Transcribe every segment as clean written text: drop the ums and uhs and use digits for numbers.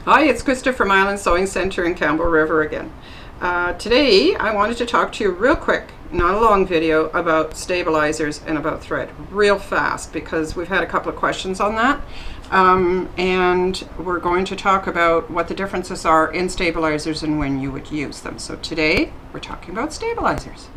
Hi, it's Christa from Island Sewing Centre in Campbell River again. Today I wanted to talk to you real quick, not a long video, about stabilizers and about thread, real fast, because we've had a couple of questions on that. And we're going to talk about what the differences are in stabilizers and when you would use them. So today we're talking about stabilizers.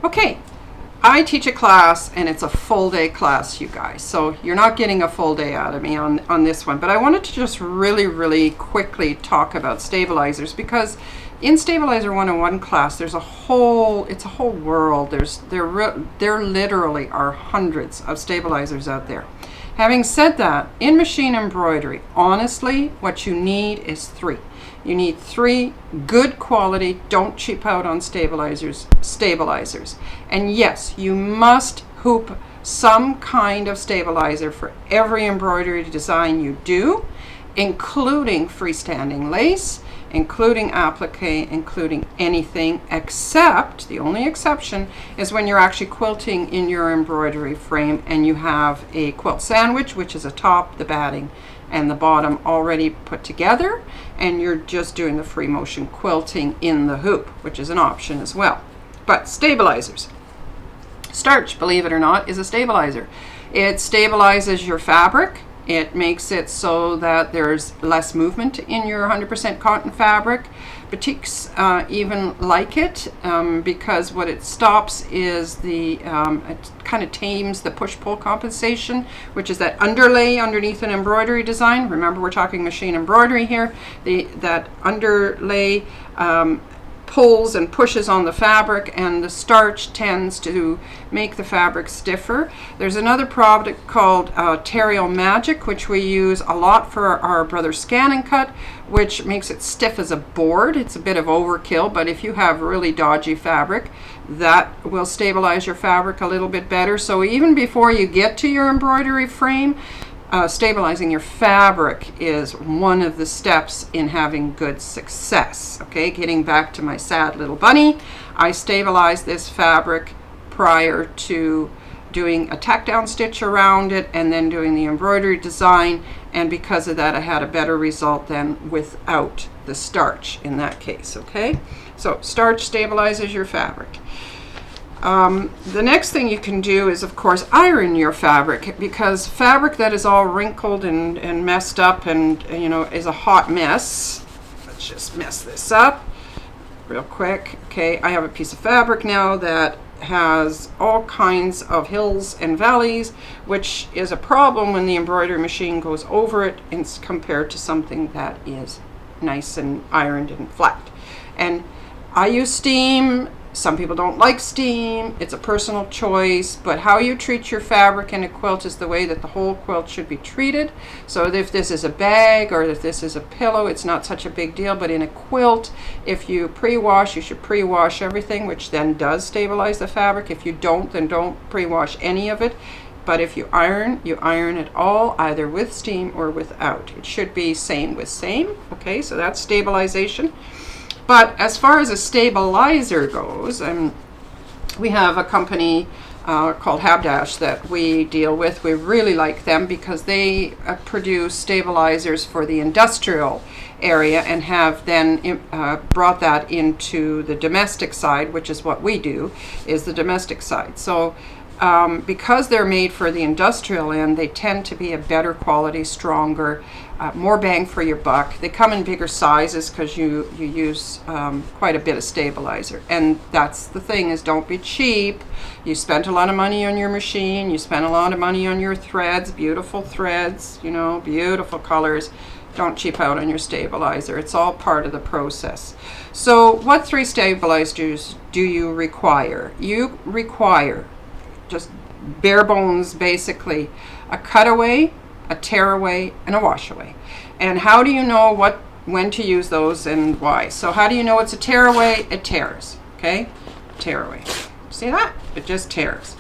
Okay, I teach a class and it's a full day class, you guys. So you're not getting a full day out of me on this one, but I wanted to just really quickly talk about stabilizers, because in Stabilizer 101 class, it's a whole world. There literally are hundreds of stabilizers out there. Having said that, in machine embroidery, honestly, what you need is three. You need three good quality, don't cheap out on stabilizers. And yes, you must hoop some kind of stabilizer for every embroidery design you do, including freestanding lace, including applique, including anything, except, the only exception is when you're actually quilting in your embroidery frame and you have a quilt sandwich, which is a top, the batting, and the bottom already put together, and you're just doing the free motion quilting in the hoop, which is an option as well. But stabilizers. Starch, believe it or not, is a stabilizer. It stabilizes your fabric. It makes it so that there's less movement in your 100% cotton fabric. Batiks even like it because what it stops is it kind of tames the push-pull compensation, which is that underlay underneath an embroidery design. Remember, we're talking machine embroidery here. That underlay pulls and pushes on the fabric, and the starch tends to make the fabric stiffer. There's another product called Tearaways Magic, which we use a lot for our brother scan and cut, which makes it stiff as a board. It's a bit of overkill, but if you have really dodgy fabric, that will stabilize your fabric a little bit better. So even before you get to your embroidery frame, stabilizing your fabric is one of the steps in having good success. Okay, getting back to my sad little bunny, I stabilized this fabric prior to doing a tack down stitch around it and then doing the embroidery design, and because of that I had a better result than without the starch in that case. Okay, so starch stabilizes your fabric. The next thing you can do is, of course, iron your fabric, because fabric that is all wrinkled and messed up and is a hot mess. Let's just mess this up real quick. Okay, I have a piece of fabric now that has all kinds of hills and valleys, which is a problem when the embroidery machine goes over it compared to something that is nice and ironed and flat. And I use steam. Some people don't like steam. It's a personal choice, but how you treat your fabric in a quilt is the way that the whole quilt should be treated. So if this is a bag or if this is a pillow, it's not such a big deal, but in a quilt, if you pre-wash, you should pre-wash everything, which then does stabilize the fabric. If you don't, then don't pre-wash any of it. But if you iron it all, either with steam or without. It should be same with same. Okay, so that's stabilization. But as far as a stabilizer goes, we have a company called Habdash that we deal with. We really like them because they produce stabilizers for the industrial area and have then brought that into the domestic side, which is what we do, is the domestic side. So because they're made for the industrial end, they tend to be a better quality, stronger, more bang for your buck. They come in bigger sizes because you use quite a bit of stabilizer. And that's the thing, is don't be cheap. You spent a lot of money on your machine. You spent a lot of money on your threads, beautiful threads, beautiful colors. Don't cheap out on your stabilizer. It's all part of the process. So what three stabilizers do you require? You require, just bare bones basically, a cutaway, a tearaway, and a washaway. And how do you know when to use those and why? So how do you know it's a tearaway? It tears. Okay, tearaway. See that? It just tears.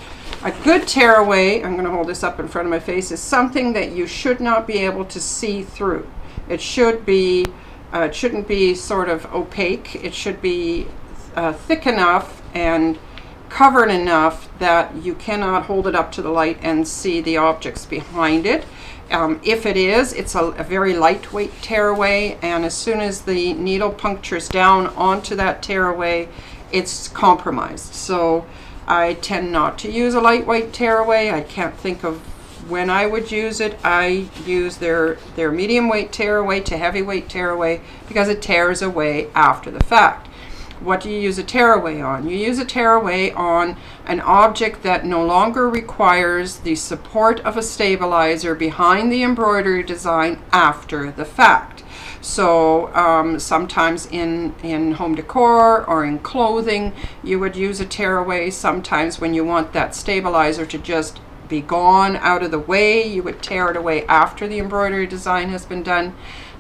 A good tearaway, I'm going to hold this up in front of my face, is something that you should not be able to see through. It should be, it shouldn't be sort of opaque. It should be thick enough and covered enough that you cannot hold it up to the light and see the objects behind it. If it is, it's a very lightweight tearaway, and as soon as the needle punctures down onto that tearaway, it's compromised. So I tend not to use a lightweight tearaway. I can't think of when I would use it. I use their medium weight tearaway to heavyweight tearaway because it tears away after the fact. What do you use a tearaway on? You use a tearaway on an object that no longer requires the support of a stabilizer behind the embroidery design after the fact. So sometimes in home decor or in clothing, you would use a tearaway. Sometimes when you want that stabilizer to just be gone out of the way, you would tear it away after the embroidery design has been done.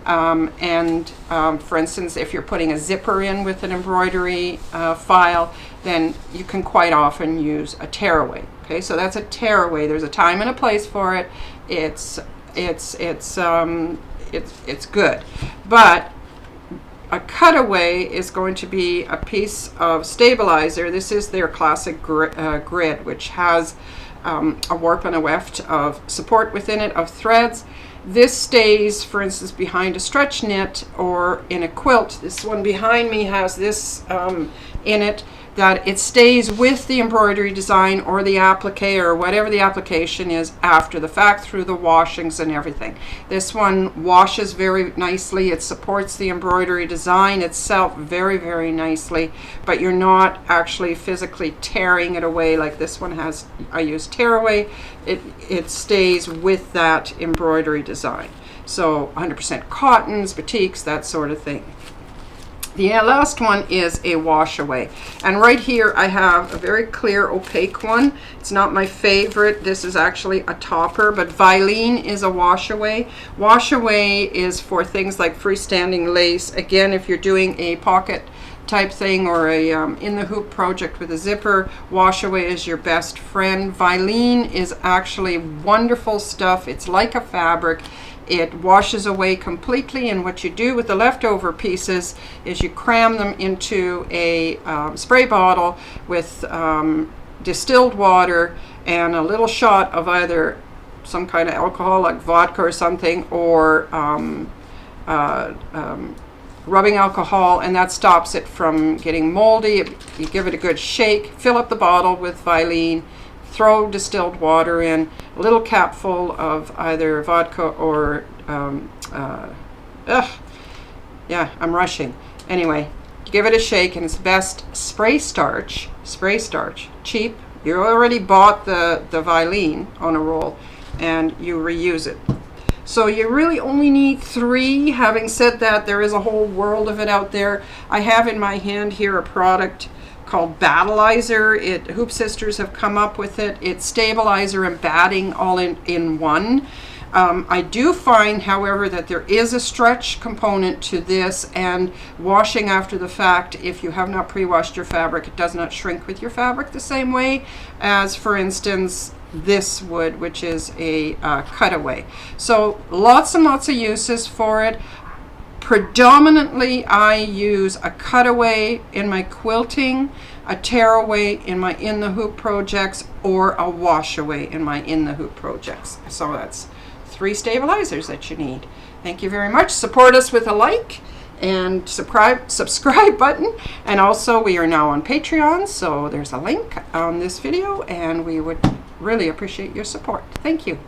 For instance, if you're putting a zipper in with an embroidery file, then you can quite often use a tearaway. Okay, so that's a tearaway. There's a time and a place for it. It's good, but a cutaway is going to be a piece of stabilizer. This is their classic grid, which has a warp and a weft of support within it of threads. This stays, for instance, behind a stretch knit or in a quilt. This one behind me has this in it, that it stays with the embroidery design or the applique or whatever the application is after the fact through the washings and everything. This one washes very nicely. It supports the embroidery design itself very, very nicely, but you're not actually physically tearing it away like this one has. I use tearaway. It stays with that embroidery design. So 100% cottons, batiks, that sort of thing. The last one is a wash away, and right here I have a very clear opaque one. It's not my favorite. This is actually a topper, but Vilene is a wash away. Wash away is for things like freestanding lace. Again, if you're doing a pocket type thing or a in the hoop project with a zipper, wash away is your best friend. Vilene is actually wonderful stuff. It's like a fabric. It washes away completely, and what you do with the leftover pieces is you cram them into a spray bottle with distilled water and a little shot of either some kind of alcohol like vodka or something, or rubbing alcohol, and that stops it from getting moldy. You give it a good shake, fill up the bottle with Vilene, throw distilled water in, a little capful of either vodka or, yeah, I'm rushing. Anyway, give it a shake, and it's best spray starch, cheap. You already bought the Vilene on a roll, and you reuse it. So you really only need 3. Having said that, there is a whole world of it out there. I have in my hand here a product called Babel Iser. Hoop Sisters have come up with it. It's stabilizer and batting all in one. I do find, however, that there is a stretch component to this, and washing after the fact, if you have not pre-washed your fabric, it does not shrink with your fabric the same way as, for instance, this would, which is a cutaway. So lots and lots of uses for it. Predominantly, I use a cutaway in my quilting, a tearaway in my in the hoop projects, or a washaway in my in the hoop projects. So that's 3 stabilizers that you need. Thank you very much. Support us with a like and subscribe button, and also we are now on Patreon, so there's a link on this video, and we would really appreciate your support. Thank you.